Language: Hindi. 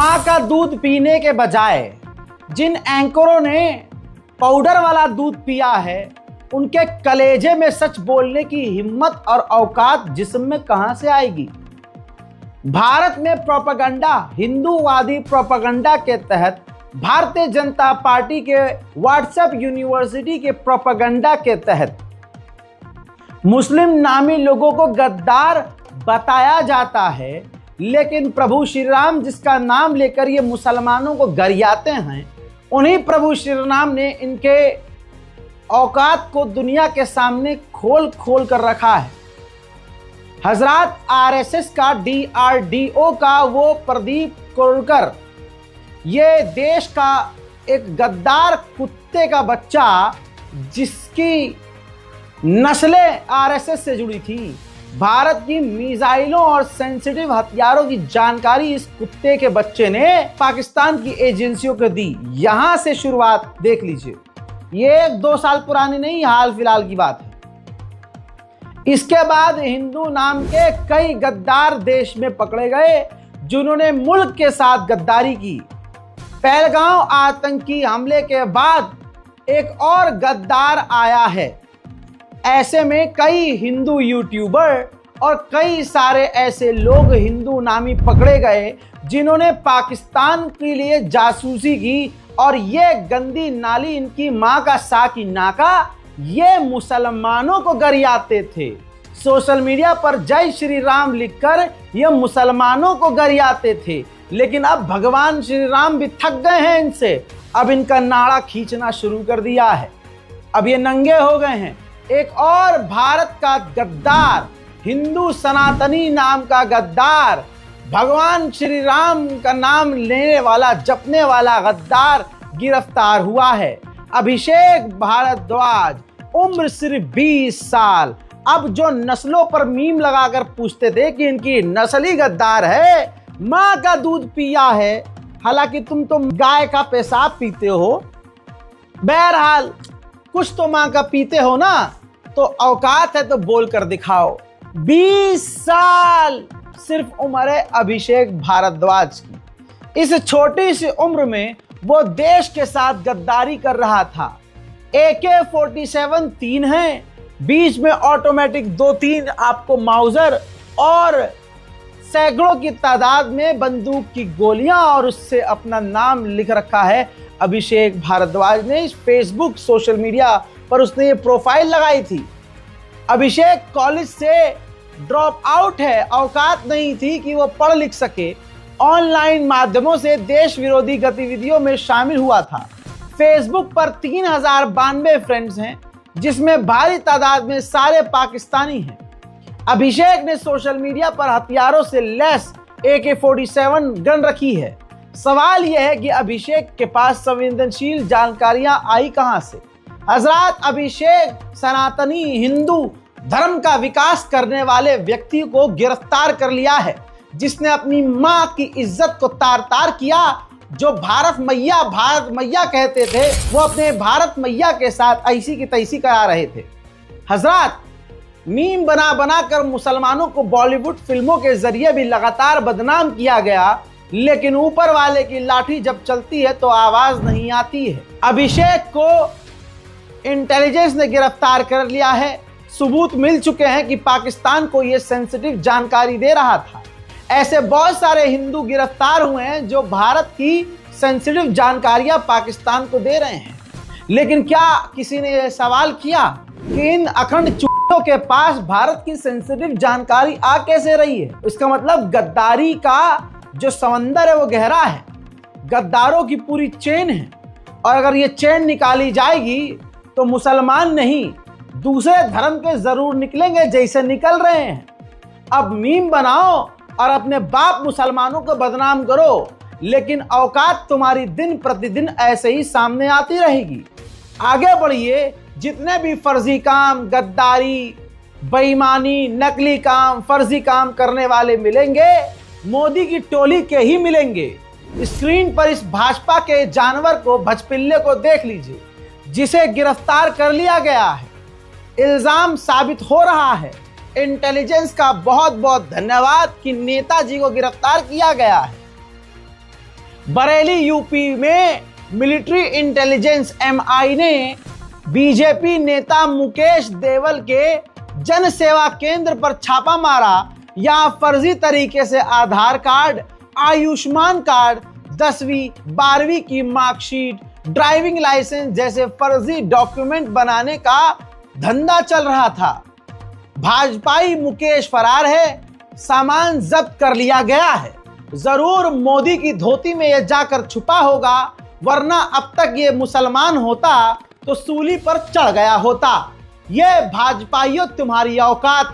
माँ का दूध पीने के बजाय जिन एंकरों ने पाउडर वाला दूध पिया है, उनके कलेजे में सच बोलने की हिम्मत और औकात जिस्म में कहां से आएगी। भारत में प्रोपेगेंडा, हिंदूवादी प्रोपेगेंडा के तहत भारतीय जनता पार्टी के व्हाट्सएप यूनिवर्सिटी के प्रोपेगेंडा के तहत मुस्लिम नामी लोगों को गद्दार बताया जाता है, लेकिन प्रभु श्री राम जिसका नाम लेकर ये मुसलमानों को गरियाते हैं, उन्हीं प्रभु श्री राम ने इनके औकात को दुनिया के सामने खोल खोल कर रखा है। हजरत आरएसएस का डीआरडीओ का वो प्रदीप कोलकर, ये देश का एक गद्दार कुत्ते का बच्चा जिसकी नस्लें आरएसएस से जुड़ी थी, भारत की मिसाइलों और सेंसिटिव हथियारों की जानकारी इस कुत्ते के बच्चे ने पाकिस्तान की एजेंसियों को दी। यहां से शुरुआत देख लीजिए, ये 2 साल पुरानी नहीं, हाल फिलहाल की बात है। इसके बाद हिंदू नाम के कई गद्दार देश में पकड़े गए जिन्होंने मुल्क के साथ गद्दारी की। पहलगांव आतंकी हमले के बाद एक और गद्दार आया है। ऐसे में कई हिंदू यूट्यूबर और कई सारे ऐसे लोग हिंदू नामी पकड़े गए जिन्होंने पाकिस्तान के लिए जासूसी की, और ये गंदी नाली इनकी मां का साकी नाका, ये मुसलमानों को गरियाते थे। सोशल मीडिया पर जय श्री राम लिखकर ये मुसलमानों को गरियाते थे, लेकिन अब भगवान श्री राम भी थक गए हैं इनसे। अब इनका नाड़ा खींचना शुरू कर दिया है, अब ये नंगे हो गए हैं। एक और भारत का गद्दार, हिंदू सनातनी नाम का गद्दार, भगवान श्री राम का नाम लेने वाला, जपने वाला गद्दार गिरफ्तार हुआ है। अभिषेक भारद्वाज, उम्र सिर्फ 20 साल। अब जो नस्लों पर मीम लगाकर पूछते थे कि इनकी नस्ली गद्दार है, माँ का दूध पिया है, हालांकि तुम गाय का पेशाब पीते हो, बहरहाल कुछ तो माँ का पीते हो ना, तो औकात है तो बोल कर दिखाओ। 20 साल सिर्फ उम्र है अभिषेक भारद्वाज की। इस छोटी सी उम्र में वो देश के साथ गद्दारी कर रहा था। AK-47 3 है, बीच में ऑटोमेटिक 2-3 आपको माउजर और सैकड़ों की तादाद में बंदूक की गोलियां, और उससे अपना नाम लिख रखा है अभिषेक भारद्वाज ने। इस फेसबुक सोशल मीडिया पर उसने ये प्रोफाइल लगाई थी। अभिषेक कॉलेज से ड्रॉप आउट है, औकात नहीं थी कि वो पढ़ लिख सके। ऑनलाइन माध्यमों से देश विरोधी गतिविधियों में शामिल हुआ था। फेसबुक पर 3092 फ्रेंड्स हैं, जिसमें भारी तादाद में सारे पाकिस्तानी हैं। अभिषेक ने सोशल मीडिया पर हथियारों से लैस AK-47 गन रखी है। सवाल यह है कि अभिषेक के पास संवेदनशील जानकारियां आई कहां से। हजरत अभिषेक सनातनी हिंदू धर्म का विकास करने वाले व्यक्ति को गिरफ्तार कर लिया है, जिसने अपनी मां की इज्जत को तार तार किया। जो भारत मैया कहते थे, वो अपने भारत मैया के साथ ऐसी की तैसी करा रहे थे। हजरत मीम बना बना कर मुसलमानों को बॉलीवुड फिल्मों के जरिए भी लगातार बदनाम किया गया, लेकिन ऊपर वाले की लाठी जब चलती है तो आवाज नहीं आती है। अभिषेक को इंटेलिजेंस ने गिरफ्तार कर लिया है। सबूत मिल चुके हैं कि पाकिस्तान को यह सेंसिटिव जानकारी दे रहा था। ऐसे बहुत सारे हिंदू गिरफ्तार हुए हैं जो भारत की सेंसिटिव जानकारियां पाकिस्तान को दे रहे हैं। लेकिन क्या किसी ने यह सवाल किया कि इन अखंड चूतियों के पास भारत की सेंसिटिव जानकारी आ कैसे रही है? इसका मतलब गद्दारी का जो समंदर है वो गहरा है, गद्दारों की पूरी चेन है, और अगर ये चेन निकाली जाएगी तो मुसलमान नहीं, दूसरे धर्म के जरूर निकलेंगे जैसे निकल रहे हैं। अब मीम बनाओ और अपने बाप मुसलमानों को बदनाम करो, लेकिन औकात तुम्हारी दिन प्रतिदिन ऐसे ही सामने आती रहेगी। आगे बढ़िए, जितने भी फर्जी काम, गद्दारी, बेईमानी, नकली काम, फर्जी काम करने वाले मिलेंगे, मोदी की टोली के ही मिलेंगे। स्क्रीन पर इस भाजपा के जानवर को, भजपिल्ले को देख लीजिए, जिसे गिरफ्तार कर लिया गया है। इल्जाम साबित हो रहा है। इंटेलिजेंस का बहुत बहुत धन्यवाद कि नेताजी को गिरफ्तार किया गया है। बरेली यूपी में मिलिट्री इंटेलिजेंस एमआई ने बीजेपी नेता मुकेश देवल के जन सेवा केंद्र पर छापा मारा। यहां फर्जी तरीके से आधार कार्ड, आयुष्मान कार्ड, 10वीं 12वीं की मार्कशीट, ड्राइविंग लाइसेंस जैसे फर्जी डॉक्यूमेंट बनाने का धंधा चल रहा था। भाजपाई मुकेश फरार है, सामान जब्त कर लिया गया है। जरूर मोदी की धोती में यह जाकर छुपा होगा, वरना अब तक ये मुसलमान होता तो सूली पर चढ़ गया होता। ये भाजपाइयों तुम्हारी औकात है।